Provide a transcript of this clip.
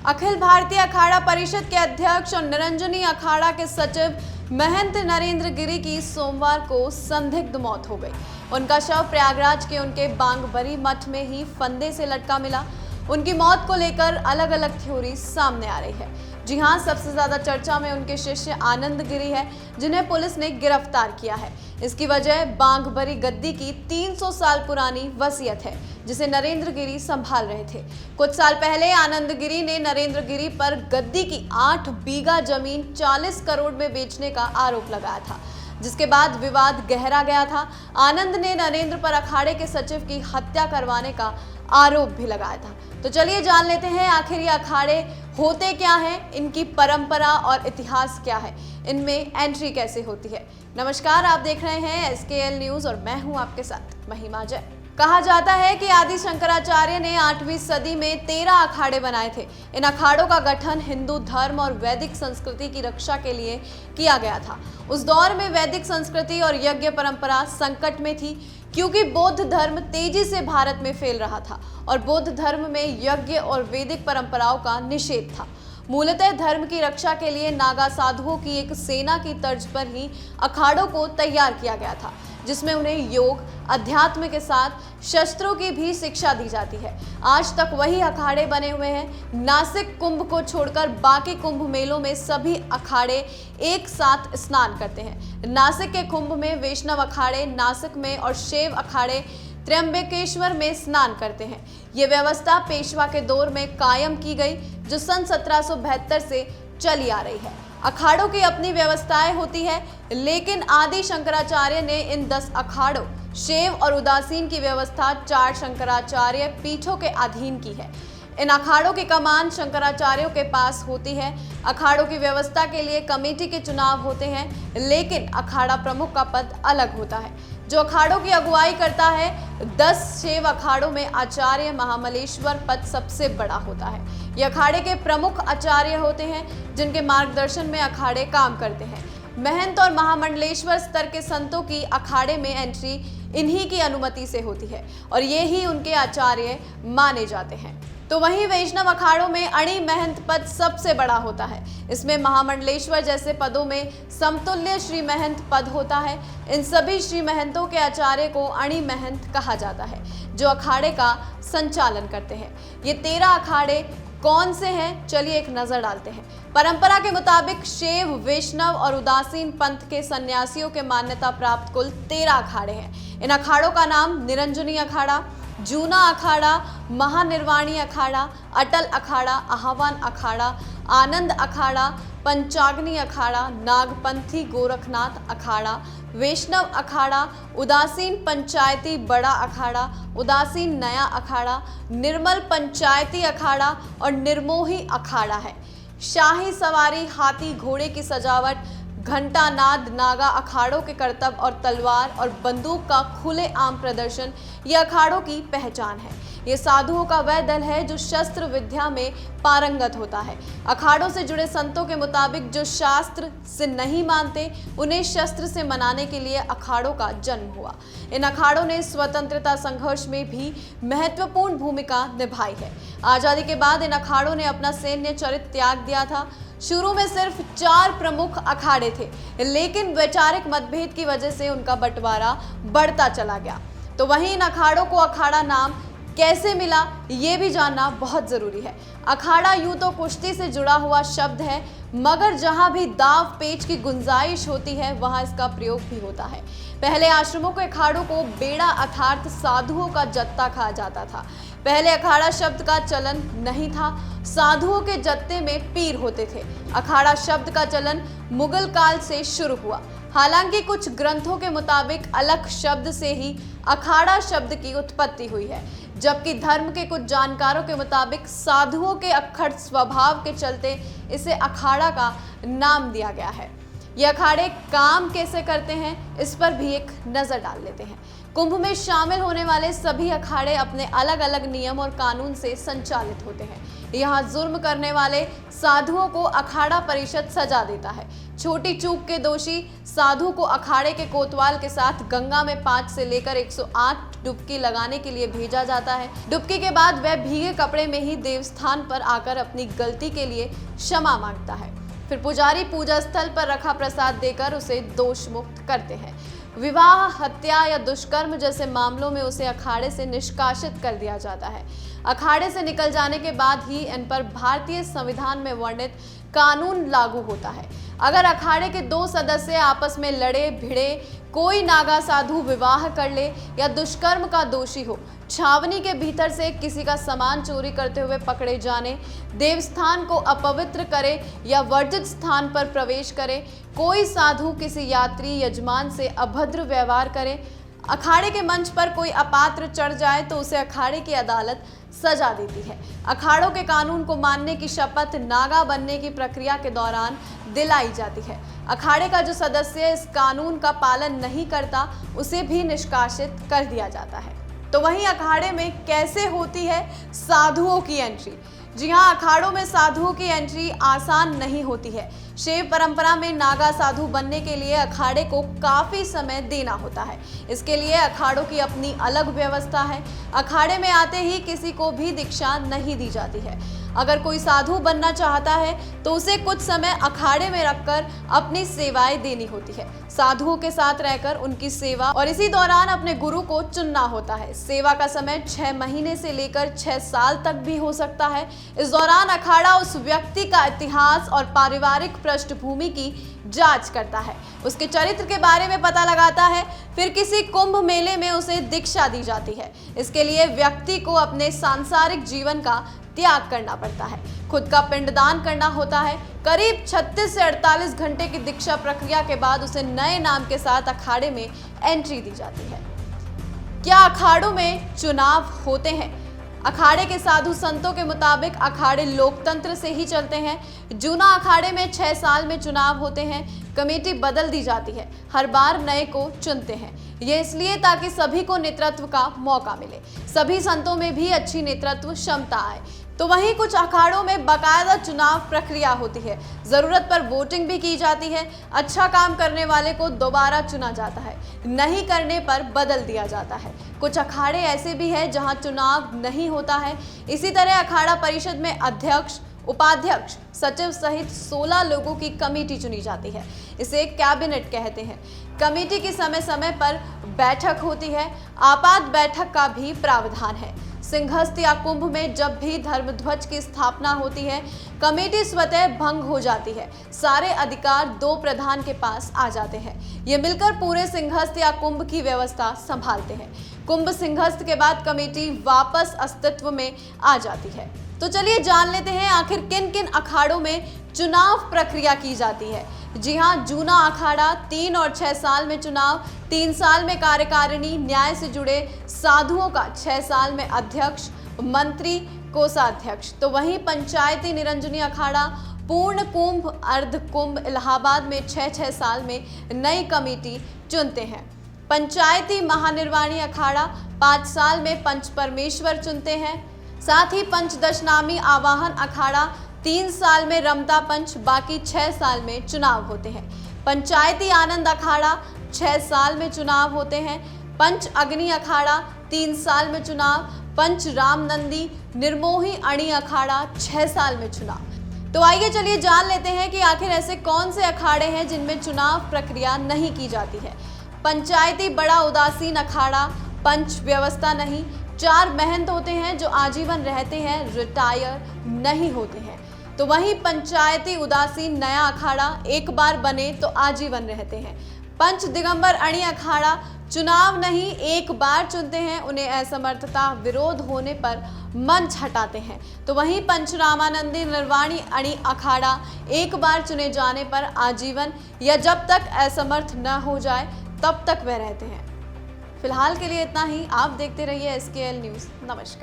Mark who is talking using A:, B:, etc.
A: अखिल भारतीय अखाड़ा परिषद के अध्यक्ष और निरंजनी अखाड़ा के सचिव महंत नरेंद्र गिरी की सोमवार को संदिग्ध मौत हो गई। उनका शव प्रयागराज के उनके बांगबरी मठ में ही फंदे से लटका मिला। उनकी मौत को लेकर अलग अलग थ्योरी सामने आ रही है। जी हां, सबसे ज्यादा चर्चा में उनके शिष्य आनंद गिरी है, जिन्हें पुलिस ने गिरफ्तार किया है। इसकी वजह बांगबरी गद्दी की 300 साल पुरानी वसीयत है, जिसे नरेंद्र गिरी संभाल रहे थे। कुछ साल पहले आनंद गिरी ने नरेंद्र गिरी पर गद्दी की 8 बीघा जमीन 40 करोड़ में बेचने का आरोप लगाया था, जिसके बाद विवाद गहरा गया था। आनंद ने नरेंद्र पर अखाड़े के सचिव की हत्या करवाने का आरोप भी लगाया था। तो चलिए जान लेते हैं आखिर ये अखाड़े होते क्या हैं, इनकी परंपरा और इतिहास क्या है, इनमें एंट्री कैसे होती है। नमस्कार, आप देख रहे हैं SKL न्यूज और मैं हूं आपके साथ महिमा जय। कहा जाता है कि आदि शंकराचार्य ने 8वीं सदी में 13 अखाड़े बनाए थे। इन अखाड़ों का गठन हिंदू धर्म और वैदिक संस्कृति की रक्षा के लिए किया गया था। उस दौर में वैदिक संस्कृति और यज्ञ परंपरा संकट में थी, क्योंकि बौद्ध धर्म तेजी से भारत में फैल रहा था और बौद्ध धर्म में यज्ञ और वैदिक परंपराओं का निषेध था। मूलतः धर्म की रक्षा के लिए नागा साधुओं की एक सेना की तर्ज पर ही अखाड़ों को तैयार किया गया था, जिसमें उन्हें योग, अध्यात्म के साथ शस्त्रों की भी शिक्षा दी जाती है। आज तक वही अखाड़े बने हुए हैं। नासिक कुंभ को छोड़कर बाकी कुंभ मेलों में सभी अखाड़े एक साथ स्नान करते हैं। नासिक के कुंभ में वैष्णव अखाड़े नासिक में और शैव अखाड़े त्र्यंबकेश्वर में स्नान करते हैं। ये व्यवस्था पेशवा के दौर में कायम की गई, जो सन 1772 से चली आ रही है। अखाड़ों की अपनी व्यवस्थाएं होती है, लेकिन आदि शंकराचार्य ने इन 10 अखाड़ों शैव और उदासीन की व्यवस्था 4 शंकराचार्य पीठों के अधीन की है। इन अखाड़ों की कमान शंकराचार्यों के पास होती है। अखाड़ों की व्यवस्था के लिए कमेटी के चुनाव होते हैं, लेकिन अखाड़ा प्रमुख का पद अलग होता है, जो अखाड़ों की अगुवाई करता है। 10 शैव अखाड़ों में आचार्य महामलेश्वर पद सबसे बड़ा होता है। ये अखाड़े के प्रमुख आचार्य होते हैं, जिनके मार्गदर्शन में अखाड़े काम करते हैं। महंत और महामंडलेश्वर स्तर के संतों की अखाड़े में एंट्री इन्हीं की अनुमति से होती है और ये ही उनके आचार्य माने जाते हैं। तो वहीं वैष्णव अखाड़ों में अणि महंत पद सबसे बड़ा होता है। इसमें महामंडलेश्वर जैसे पदों में समतुल्य श्री महंत पद होता है। इन सभी श्री महंतों के आचार्य को अणि महंत कहा जाता है, जो अखाड़े का संचालन करते हैं। ये 13 अखाड़े कौन से हैं, चलिए एक नजर डालते हैं। परंपरा के मुताबिक शैव, वैष्णव और उदासीन पंथ के सन्यासियों के मान्यता प्राप्त कुल 13 अखाड़े हैं। इन अखाड़ों का नाम निरंजनी अखाड़ा, जूना अखाड़ा, महानिर्वाणी अखाड़ा, अटल अखाड़ा, आह्वान अखाड़ा, आनंद अखाड़ा, पंचाग्नि अखाड़ा, नागपंथी गोरखनाथ अखाड़ा, वैष्णव अखाड़ा, उदासीन पंचायती बड़ा अखाड़ा, उदासीन नया अखाड़ा, निर्मल पंचायती अखाड़ा और निर्मोही अखाड़ा है। शाही सवारी, हाथी घोड़े की सजावट, घंटा नाद, नागा अखाड़ों के करतब और तलवार और बंदूक का खुले आम प्रदर्शन ये अखाड़ों की पहचान है। ये साधुओं का वह दल है जो शस्त्र विद्या में पारंगत होता है। अखाड़ों से जुड़े संतों के मुताबिक जो शास्त्र से नहीं मानते, उन्हें शस्त्र से मनाने के लिए अखाड़ों का जन्म हुआ। इन अखाड़ों ने स्वतंत्रता संघर्ष में भी महत्वपूर्ण भूमिका निभाई है। आजादी के बाद इन अखाड़ों ने अपना सैन्य चरित्र त्याग दिया था। शुरू में सिर्फ 4 प्रमुख अखाड़े थे, लेकिन वैचारिक मतभेद की वजह से उनका बंटवारा बढ़ता चला गया। तो वहीं इन अखाड़ों को अखाड़ा नाम कैसे मिला, ये भी जानना बहुत जरूरी है। अखाड़ा यूं तो कुश्ती से जुड़ा हुआ शब्द है, मगर जहां भी दाव पेच की गुंजाइश होती है, वहां इसका प्रयोग भी होता है। पहले आश्रमों के अखाड़ों को बेड़ा अर्थात साधुओं का जत्था कहा जाता था। पहले अखाड़ा शब्द का चलन नहीं था। साधुओं के जत्थे में पीर होते थे। अखाड़ा शब्द का चलन मुगल काल से शुरू हुआ। हालांकि कुछ ग्रंथों के मुताबिक अलख शब्द से ही अखाड़ा शब्द की उत्पत्ति हुई है, जबकि धर्म के कुछ जानकारों के मुताबिक साधुओं के अक्खड़ स्वभाव के चलते इसे अखाड़ा का नाम दिया गया है। ये अखाड़े काम कैसे करते हैं, इस पर भी एक नजर डाल लेते हैं। कुंभ में शामिल होने वाले सभी अखाड़े अपने अलग अलग नियम और कानून से संचालित होते हैं। यहाँ जुर्म करने वाले साधुओं को अखाड़ा परिषद सजा देता है। छोटी चूक के दोषी साधु को अखाड़े के कोतवाल के साथ गंगा में 5 से लेकर 108 डुबकी लगाने के लिए भेजा जाता है। डुबकी के बाद वह भीगे कपड़े में ही देवस्थान पर आकर अपनी गलती के लिए क्षमा मांगता है। फिर पुजारी पूजा स्थल पर रखा प्रसाद देकर उसे दोष मुक्त करते हैं। विवाह, हत्या या दुष्कर्म जैसे मामलों में उसे अखाड़े से निष्कासित कर दिया जाता है। अखाड़े से निकल जाने के बाद ही इन पर भारतीय संविधान में वर्णित कानून लागू होता है। अगर अखाड़े के 2 सदस्य आपस में लड़े भिड़े, कोई नागा साधु विवाह कर ले या दुष्कर्म का दोषी हो, छावनी के भीतर से किसी का सामान चोरी करते हुए पकड़े जाने, देवस्थान को अपवित्र करे या वर्जित स्थान पर प्रवेश करे, कोई साधु किसी यात्री यजमान से अभद्र व्यवहार करे, अखाड़े के मंच पर कोई अपात्र चढ़ जाए तो उसे अखाड़े की अदालत सजा देती है। अखाड़ों के कानून को मानने की शपथ नागा बनने की प्रक्रिया के दौरान दिलाई जाती है। अखाड़े का जो सदस्य इस कानून का पालन नहीं करता, उसे भी निष्कासित कर दिया जाता है। तो वहीं अखाड़े में कैसे होती है साधुओं की एंट्री? जी हाँ, अखाड़ों में साधुओं की एंट्री आसान नहीं होती है। शैव परंपरा में नागा साधु बनने के लिए अखाड़े को काफी समय देना होता है। इसके लिए अखाड़ों की अपनी अलग व्यवस्था है। अखाड़े में आते ही किसी को भी दीक्षा नहीं दी जाती है। अगर कोई साधु बनना चाहता है तो उसे कुछ समय अखाड़े में रखकर अपनी सेवाएं देनी होती है। साधुओं के साथ रहकर उनकी सेवा और इसी दौरान अपने गुरु को चुनना होता है। सेवा का समय 6 महीने से लेकर 6 साल तक भी हो सकता है। इस दौरान अखाड़ा उस व्यक्ति का इतिहास और पारिवारिक पृष्ठभूमि की जांच करता है, उसके चरित्र के बारे में पता लगाता है। फिर किसी कुंभ मेले में उसे दीक्षा दी जाती है। इसके लिए व्यक्ति को अपने सांसारिक जीवन का त्याग करना पड़ता है, खुद का पिंडदान करना होता है। करीब 36 से 48 घंटे की दीक्षा प्रक्रिया के बाद उसे नए नाम के साथ अखाड़े में एंट्री दी जाती है। क्या अखाड़ों में चुनाव होते हैं? अखाड़े के साधु संतों के मुताबिक अखाड़े लोकतंत्र से ही चलते हैं। जूना अखाड़े में 6 साल में चुनाव होते हैं। कमेटी बदल दी जाती है, हर बार नए को चुनते हैं। ये इसलिए ताकि सभी को नेतृत्व का मौका मिले, सभी संतों में भी अच्छी नेतृत्व क्षमता आए। तो वहीं कुछ अखाड़ों में बाकायदा चुनाव प्रक्रिया होती है, जरूरत पर वोटिंग भी की जाती है। अच्छा काम करने वाले को दोबारा चुना जाता है, नहीं करने पर बदल दिया जाता है। कुछ अखाड़े ऐसे भी हैं जहां चुनाव नहीं होता है। इसी तरह अखाड़ा परिषद में अध्यक्ष, उपाध्यक्ष, सचिव सहित 16 लोगों की कमेटी चुनी जाती है। इसे कैबिनेट कहते हैं। कमेटी की समय समय पर बैठक होती है। आपात बैठक का भी प्रावधान है। सिंहस्थ या कुंभ में जब भी धर्मध्वज की स्थापना होती है, कमेटी स्वतः भंग हो जाती है। सारे अधिकार 2 प्रधान के पास आ जाते हैं। ये मिलकर पूरे सिंहस्थ या कुंभ की व्यवस्था संभालते हैं। कुंभ सिंहस्थ के बाद कमेटी वापस अस्तित्व में आ जाती है। तो चलिए जान लेते हैं आखिर किन किन अखाड़ों में चुनाव प्रक्रिया की जाती है। जी हाँ, जूना अखाड़ा 3 और 6 साल में चुनाव, 3 साल में कार्यकारिणी, न्याय से जुड़े साधुओं का 6 साल में अध्यक्ष, मंत्री, कोषाध्यक्ष। तो वहीं पंचायती निरंजनी अखाड़ा, पूर्ण कुंभ, अर्ध कुंभ, इलाहाबाद में 6-6 साल में नई कमेटी चुनते हैं। पंचायती महानिर्वाणी अखाड़ा 5 साल में पंच परमेश्वर चुनते हैं। साथ ही पंचदशनामी आवाहन अखाड़ा 3 साल में रमता पंच, बाकी 6 साल में चुनाव होते हैं। पंचायती आनंद अखाड़ा 6 साल में चुनाव होते हैं। पंच अग्नि अखाड़ा 3 साल में चुनाव। पंच रामनंदी निर्मोही अणी अखाड़ा 6 साल में चुनाव। तो आइए चलिए जान लेते हैं कि आखिर ऐसे कौन से अखाड़े हैं जिनमें चुनाव प्रक्रिया नहीं की जाती है। पंचायती बड़ा उदासीन अखाड़ा, पंच व्यवस्था नहीं। 4 महंत होते हैं जो आजीवन रहते हैं, रिटायर नहीं होते हैं। तो वहीं पंचायती उदासीन नया अखाड़ा, एक बार बने तो आजीवन रहते हैं। पंच दिगंबर अणी अखाड़ा चुनाव नहीं, एक बार चुनते हैं, उन्हें असमर्थता विरोध होने पर मंच हटाते हैं। तो वहीं पंच रामानंदी निर्वाणी अणी अखाड़ा एक बार चुने जाने पर आजीवन या जब तक असमर्थ न हो जाए तब तक वह रहते हैं। फिलहाल के लिए इतना ही। आप देखते रहिए SKL न्यूज़। नमस्कार।